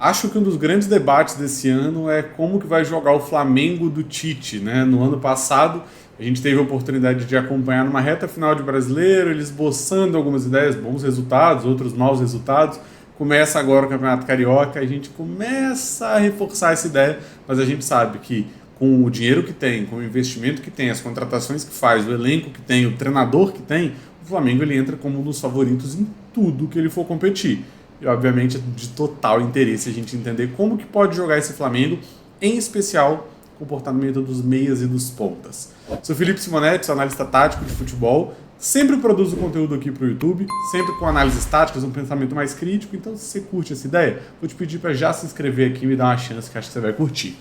Acho que um dos grandes debates desse ano é como que vai jogar o Flamengo do Tite, né? No ano passado, a gente teve a oportunidade de acompanhar numa reta final de Brasileiro, eles esboçando algumas ideias, bons resultados, outros maus resultados. Começa agora o Campeonato Carioca, a gente começa a reforçar essa ideia, mas a gente sabe que com o dinheiro que tem, com o investimento que tem, as contratações que faz, o elenco que tem, o treinador que tem, o Flamengo ele entra como um dos favoritos em tudo que ele for competir. E, obviamente, é de total interesse a gente entender como que pode jogar esse Flamengo, em especial o comportamento dos meias e dos pontas. Sou Felipe Simonetti, sou analista tático de futebol, sempre produzo conteúdo aqui para o YouTube, sempre com análises táticas, um pensamento mais crítico, então se você curte essa ideia, vou te pedir para já se inscrever aqui e me dar uma chance que acho que você vai curtir.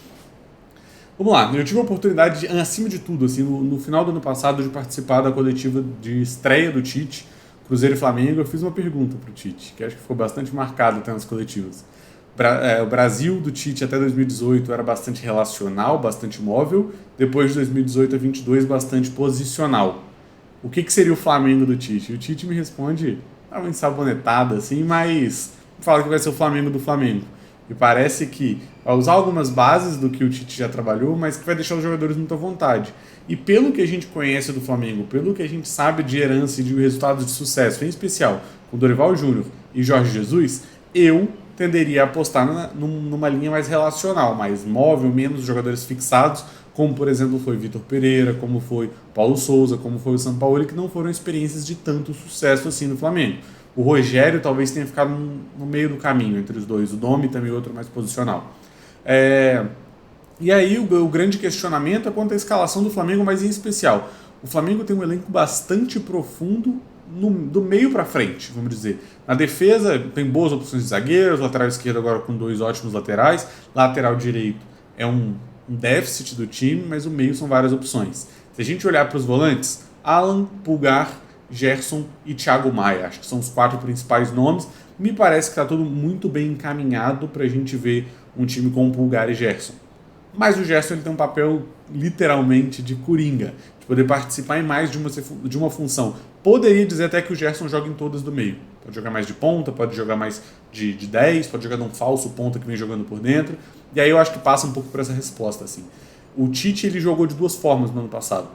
Vamos lá, eu tive a oportunidade, acima de tudo, assim, no final do ano passado, de participar da coletiva de estreia do Tite, Cruzeiro e Flamengo. Eu fiz uma pergunta para o Tite, que acho que ficou bastante marcado até nas coletivas. O Brasil do Tite até 2018 era bastante relacional, bastante móvel. Depois de 2018 a 2022, bastante posicional. O que seria o Flamengo do Tite? E o Tite me responde, uma ensabonetada assim, mas fala que vai ser o Flamengo do Flamengo. E parece que vai usar algumas bases do que o Tite já trabalhou, mas que vai deixar os jogadores muito à vontade. E pelo que a gente conhece do Flamengo, pelo que a gente sabe de herança e de resultados de sucesso, em especial com Dorival Júnior e Jorge Jesus, eu tenderia a apostar numa linha mais relacional, mais móvel, menos jogadores fixados, como por exemplo foi Vitor Pereira, como foi Paulo Souza, como foi o Sampaoli, que não foram experiências de tanto sucesso assim no Flamengo. O Rogério talvez tenha ficado no meio do caminho entre os dois, o Domi também outro mais posicional. E aí o grande questionamento é quanto à escalação do Flamengo, mas em especial, o Flamengo tem um elenco bastante profundo do meio para frente, vamos dizer. Na defesa tem boas opções de zagueiros, lateral esquerdo agora com dois ótimos laterais, lateral direito é um déficit do time, mas o meio são várias opções. Se a gente olhar para os volantes, Alan, Pulgar, Gerson e Thiago Maia, acho que são os 4 principais nomes. Me parece que está tudo muito bem encaminhado para a gente ver um time com Pulgar e Gerson. Mas o Gerson ele tem um papel literalmente de coringa, de poder participar em mais de uma função. Poderia dizer até que o Gerson joga em todas do meio. Pode jogar mais de ponta, pode jogar mais de 10, pode jogar num falso ponta que vem jogando por dentro. E aí eu acho que passa um pouco por essa resposta. Assim. O Tite ele jogou de duas formas no ano passado.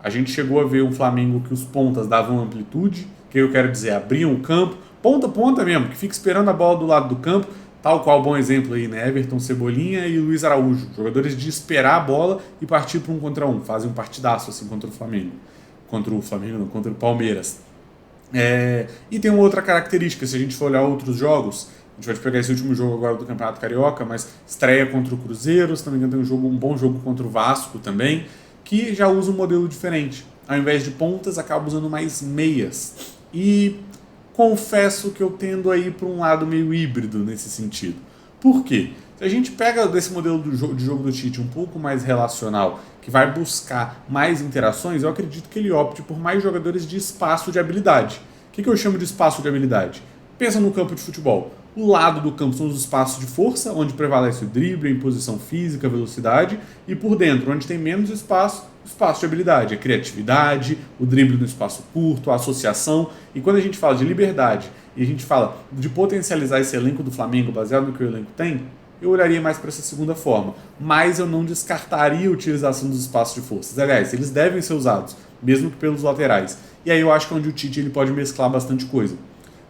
A gente chegou a ver um Flamengo que os pontas davam amplitude, que eu quero dizer, abriam o campo, ponta a ponta mesmo, que fica esperando a bola do lado do campo, tal qual bom exemplo aí, né? Everton Cebolinha e Luiz Araújo, jogadores de esperar a bola e partir para um contra um, fazem um partidaço assim contra o Flamengo, contra o Palmeiras. E tem uma outra característica, se a gente for olhar outros jogos, a gente vai pegar esse último jogo agora do Campeonato Carioca, mas estreia contra o Cruzeiro, se não me engano tem um bom jogo contra o Vasco também, que já usa um modelo diferente. Ao invés de pontas, acaba usando mais meias. E confesso que eu tendo a ir para um lado meio híbrido nesse sentido. Por quê? Se a gente pega desse modelo de jogo do Tite um pouco mais relacional, que vai buscar mais interações, eu acredito que ele opte por mais jogadores de espaço de habilidade. O que eu chamo de espaço de habilidade? Pensa no campo de futebol. O lado do campo são os espaços de força, onde prevalece o drible, a imposição física, a velocidade, e por dentro, onde tem menos espaço, espaço de habilidade, a criatividade, o drible no espaço curto, a associação. E quando a gente fala de liberdade e a gente fala de potencializar esse elenco do Flamengo baseado no que o elenco tem, eu olharia mais para essa segunda forma. Mas eu não descartaria a utilização dos espaços de forças. Aliás, eles devem ser usados, mesmo que pelos laterais. E aí eu acho que é onde o Tite ele pode mesclar bastante coisa.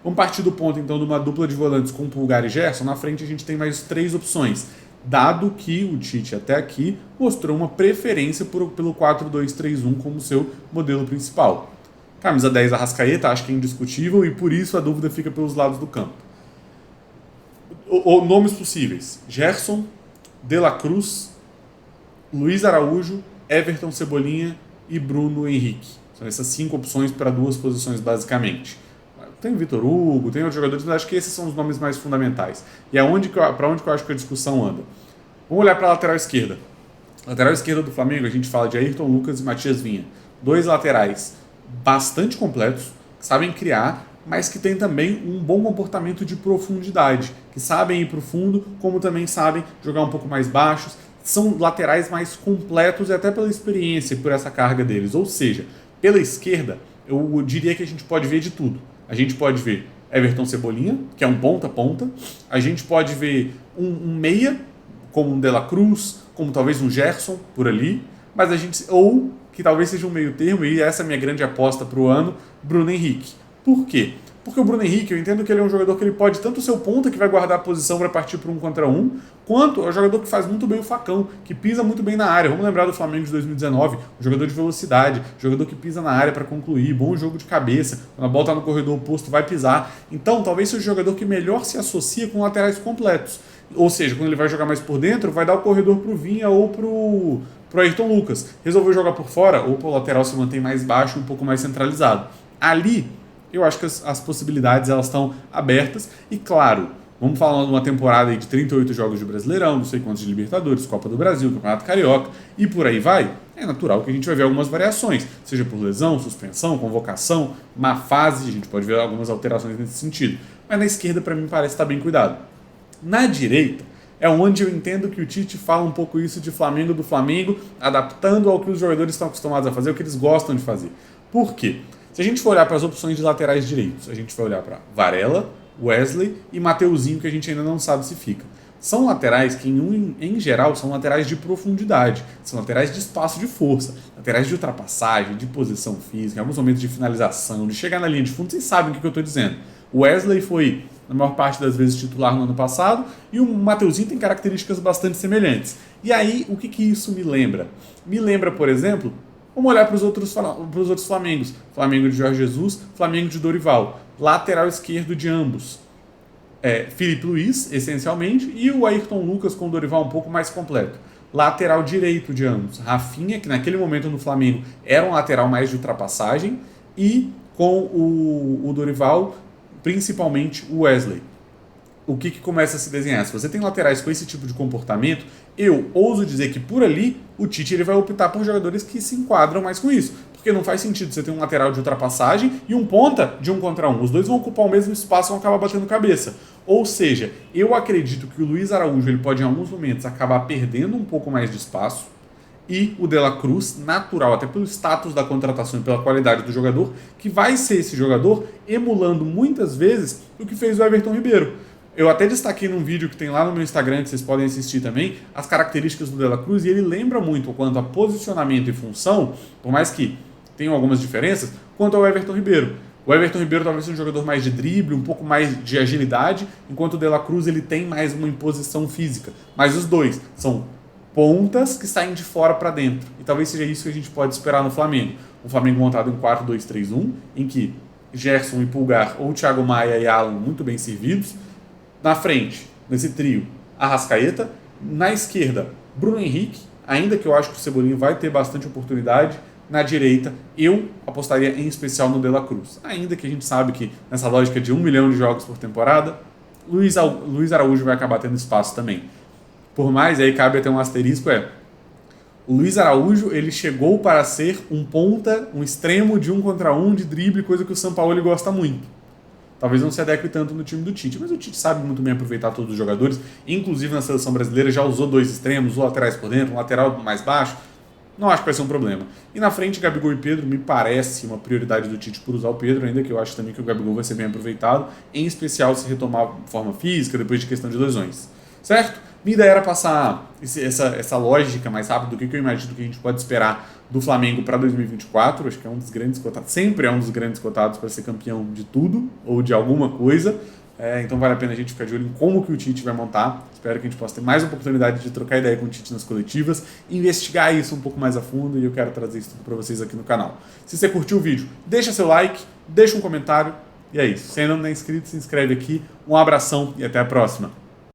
Vamos partir do ponto, então, de uma dupla de volantes com Pulgar e Gerson. Na frente a gente tem mais 3 opções, dado que o Tite até aqui mostrou uma preferência pelo 4-2-3-1 como seu modelo principal. Camisa 10 Arrascaeta, acho que é indiscutível e por isso a dúvida fica pelos lados do campo. Nomes possíveis: Gerson, De La Cruz, Luiz Araújo, Everton Cebolinha e Bruno Henrique. São essas 5 opções para 2 posições basicamente. Tem o Vitor Hugo, tem outros jogadores, mas acho que esses são os nomes mais fundamentais. E é para onde que eu acho que a discussão anda. Vamos olhar para a lateral esquerda. Lateral esquerda do Flamengo, a gente fala de Ayrton Lucas e Matias Vinha. 2 laterais bastante completos, que sabem criar, mas que têm também um bom comportamento de profundidade, que sabem ir para o fundo, como também sabem jogar um pouco mais baixos. São laterais mais completos e até pela experiência e por essa carga deles. Ou seja, pela esquerda, eu diria que a gente pode ver de tudo. A gente pode ver Everton Cebolinha, que é um ponta-ponta. A gente pode ver um meia, como um De La Cruz, como talvez um Gerson por ali, mas ou que talvez seja um meio termo, e essa é a minha grande aposta para o ano, Bruno Henrique. Por quê? Porque o Bruno Henrique, eu entendo que ele é um jogador que ele pode tanto ser o ponta, que vai guardar a posição para partir para 1 contra 1, quanto é um jogador que faz muito bem o facão, que pisa muito bem na área. Vamos lembrar do Flamengo de 2019, um jogador de velocidade, jogador que pisa na área para concluir, bom jogo de cabeça, quando a bola está no corredor oposto vai pisar. Então, talvez seja o jogador que melhor se associa com laterais completos. Ou seja, quando ele vai jogar mais por dentro, vai dar o corredor para o Vinha ou pro Ayrton Lucas. Resolveu jogar por fora, ou o lateral se mantém mais baixo, um pouco mais centralizado. Ali, eu acho que as possibilidades elas estão abertas. E claro, vamos falar de uma temporada aí de 38 jogos de Brasileirão, não sei quantos de Libertadores, Copa do Brasil, Campeonato Carioca, e por aí vai. É natural que a gente vai ver algumas variações, seja por lesão, suspensão, convocação, má fase, a gente pode ver algumas alterações nesse sentido. Mas na esquerda, para mim, parece estar bem cuidado. Na direita, é onde eu entendo que o Tite fala um pouco isso de Flamengo do Flamengo, adaptando ao que os jogadores estão acostumados a fazer, o que eles gostam de fazer. Por quê? Se a gente for olhar para as opções de laterais direitos, a gente vai olhar para Varela, Wesley e Mateuzinho, que a gente ainda não sabe se fica. São laterais que, em geral, são laterais de profundidade, são laterais de espaço de força, laterais de ultrapassagem, de posição física, em alguns momentos de finalização, de chegar na linha de fundo, vocês sabem o que eu estou dizendo. O Wesley foi, na maior parte das vezes, titular no ano passado, e o Mateuzinho tem características bastante semelhantes. E aí, o que isso me lembra? Me lembra, por exemplo, vamos olhar para os outros Flamengos. Flamengo de Jorge Jesus, Flamengo de Dorival. Lateral esquerdo de ambos. Felipe Luiz, essencialmente, e o Ayrton Lucas com o Dorival um pouco mais completo. Lateral direito de ambos. Rafinha, que naquele momento no Flamengo era um lateral mais de ultrapassagem, e com o Dorival, principalmente o Wesley. O que começa a se desenhar? Se você tem laterais com esse tipo de comportamento, eu ouso dizer que por ali o Tite ele vai optar por jogadores que se enquadram mais com isso. Porque não faz sentido você ter um lateral de ultrapassagem e um ponta de 1 contra 1. Os dois vão ocupar o mesmo espaço e vão acabar batendo cabeça. Ou seja, eu acredito que o Luiz Araújo ele pode em alguns momentos acabar perdendo um pouco mais de espaço, e o De La Cruz, natural, até pelo status da contratação e pela qualidade do jogador, que vai ser esse jogador emulando muitas vezes o que fez o Everton Ribeiro. Eu até destaquei num vídeo que tem lá no meu Instagram, que vocês podem assistir também, as características do De La Cruz, e ele lembra muito quanto a posicionamento e função, por mais que tenham algumas diferenças, quanto ao Everton Ribeiro. O Everton Ribeiro talvez seja um jogador mais de drible, um pouco mais de agilidade, enquanto o De La Cruz ele tem mais uma imposição física. Mas os dois são pontas que saem de fora para dentro. E talvez seja isso que a gente pode esperar no Flamengo. Um Flamengo montado em 4-2-3-1, em que Gerson e Pulgar, ou Thiago Maia e Alan muito bem servidos. Na frente, nesse trio, Arrascaeta. Na esquerda, Bruno Henrique, ainda que eu acho que o Cebolinha vai ter bastante oportunidade. Na direita, eu apostaria em especial no De La Cruz. Ainda que a gente sabe que nessa lógica de 1 milhão de jogos por temporada, Luiz Araújo vai acabar tendo espaço também. Por mais, aí cabe até um asterisco, o Luiz Araújo ele chegou para ser um ponta, um extremo de 1 contra 1, de drible, coisa que o Sampaoli gosta muito. Talvez não se adeque tanto no time do Tite, mas o Tite sabe muito bem aproveitar todos os jogadores, inclusive na seleção brasileira já usou 2 extremos, usou laterais por dentro, um lateral mais baixo, não acho que vai ser um problema. E na frente, Gabigol e Pedro, me parece uma prioridade do Tite por usar o Pedro, ainda que eu acho também que o Gabigol vai ser bem aproveitado, em especial se retomar forma física, depois de questão de lesões. Certo? Minha ideia era passar essa lógica mais rápido do que eu imagino que a gente pode esperar do Flamengo para 2024. Acho que é um dos grandes cotados, sempre é um dos grandes cotados para ser campeão de tudo ou de alguma coisa. Então vale a pena a gente ficar de olho em como que o Tite vai montar. Espero que a gente possa ter mais oportunidade de trocar ideia com o Tite nas coletivas, investigar isso um pouco mais a fundo, e eu quero trazer isso tudo para vocês aqui no canal. Se você curtiu o vídeo, deixa seu like, deixa um comentário, e é isso. Se ainda não é inscrito, se inscreve aqui. Um abração e até a próxima.